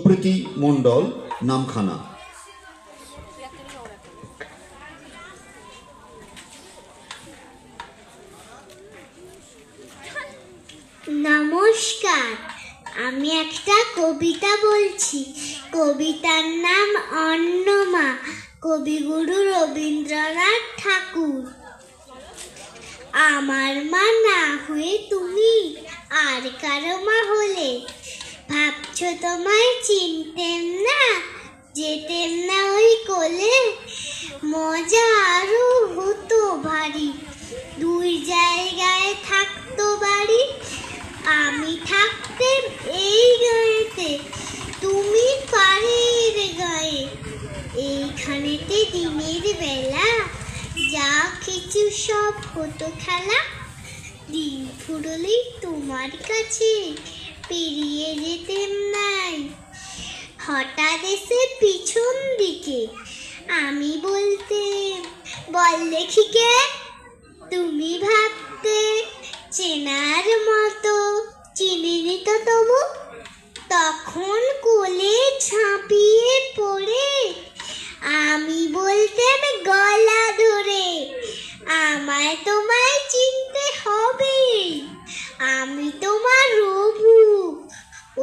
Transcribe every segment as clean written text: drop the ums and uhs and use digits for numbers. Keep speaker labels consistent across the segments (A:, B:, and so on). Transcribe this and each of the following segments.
A: সুপ্রীতি মণ্ডল, নামখানা।
B: নমস্কার, আমি একটা কবিতা বলছি। কবিতার নাম অন্নমা, কবিগুরু রবীন্দ্রনাথ ঠাকুর। আমার মা না হয়ে তুমি আর কারো মা হলে, ভাবছো তোমায় চিনতেম না, যেতেম না ওই কোলে। মজা আরো হতো ভারী, দুই জায়গায় থাকতো বাড়ি। আমি থাকতেম এই গায়েতে, তুমি পাড়ের গায়ে। এইখানেতে দিনের বেলা যা কিছু সব হতো খেলা। দিন ফুরলেই তোমার কাছে পেরিয়ে যেতেম নাই। হঠাৎ এসে পিছন দিকে আমি বলতেম, বল দেখি কে? তুমি ভাবতে চেনার মতো, চিনিনি তো তবু। তখন কোলে ঝাঁপিয়ে পড়ে আমি বলতেম গলা ধরে, আমায় তোমায় চিনতে হবে, আমি তোমার রবু।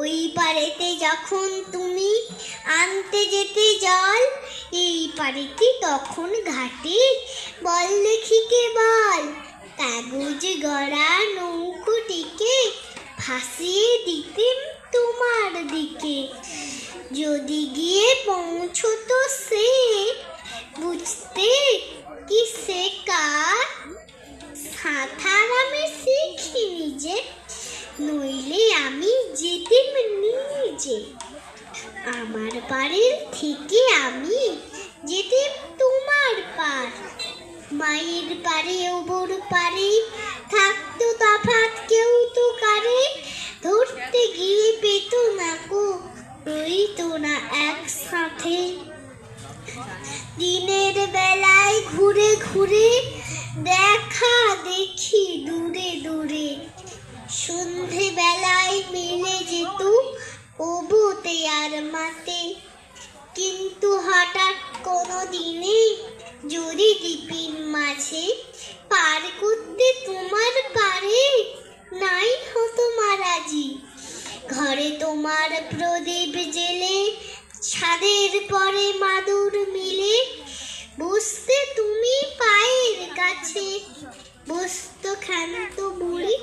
B: ওই পারেতে যখন তুমি আনতে যেতে জল, এই পারেতে তখন ঘাটে বল দেখি কে বল। কাগজ গড়া নৌকোটিকে ভাসিয়ে দিতেম তোমার দিকে। যদি গিয়ে পৌঁছতো সে, বুঝতে কি সে কার। সাঁতার আমি শিখিনি যে, নইলে আমি যেতেম নিজে। আমার পাড়ের থেকে আমি যেতেম তোমার পার। মায়ের পারে ওবর পারে থাকতো তফাৎ কেউ তো কারে। ধরতে গিয়ে পেত না কো, রইতো না একসাথে। দিনের বেলায় ঘুরে ঘুরে দেখা দেখি দূরে দূরে। সন্ধে বেলায় মিলে যেত ওবতে আর মাতে। কিন্তু হঠাৎ কোনো দিনে যদি দ্বীপের মাঝে পার করতে তোমার পারে নাই হতো মারাজি। ঘরে তোমার প্রদীপ জেলে, ছাদের পরে মাদুর মিলে, বসতে তুমি পায়ের কাছে, বসত ক্ষান্ত বুড়ি।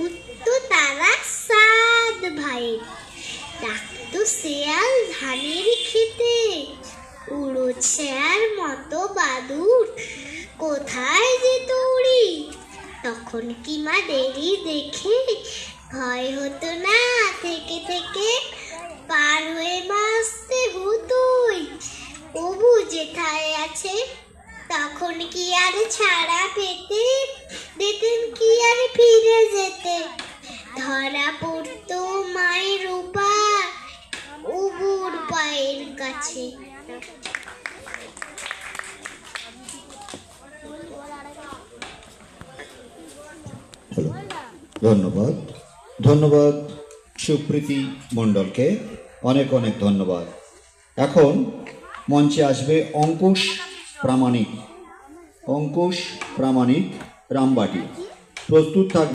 B: উঠতো তারা সাত ভাইয়ের, ডাকতো শেয়াল ধানের খেতে। উড়োচ্ছে আর মতো বাদুর, কোথায় যেত উড়ি। তখন কি মা দেরি দেখে ভয় হতো না থেকে থেকে, পার হয়ে মা আসতে হতোই। অবু যেথায় আছে, তখন কি আর ছাড়া পেতে, দিতেন কি আর ফিরে যেতে। ধরা পড়তো মায়ের রূপা অবুর পায়ের কাছে।
A: ধন্যবাদ, ধন্যবাদ সুপ্রীতি মণ্ডলকে, অনেক অনেক ধন্যবাদ। এখন মঞ্চে আসবে অঙ্কুশ প্রামাণিক। অঙ্কুশ প্রামাণিক, রামবাটি। প্রস্তুত থাকবে।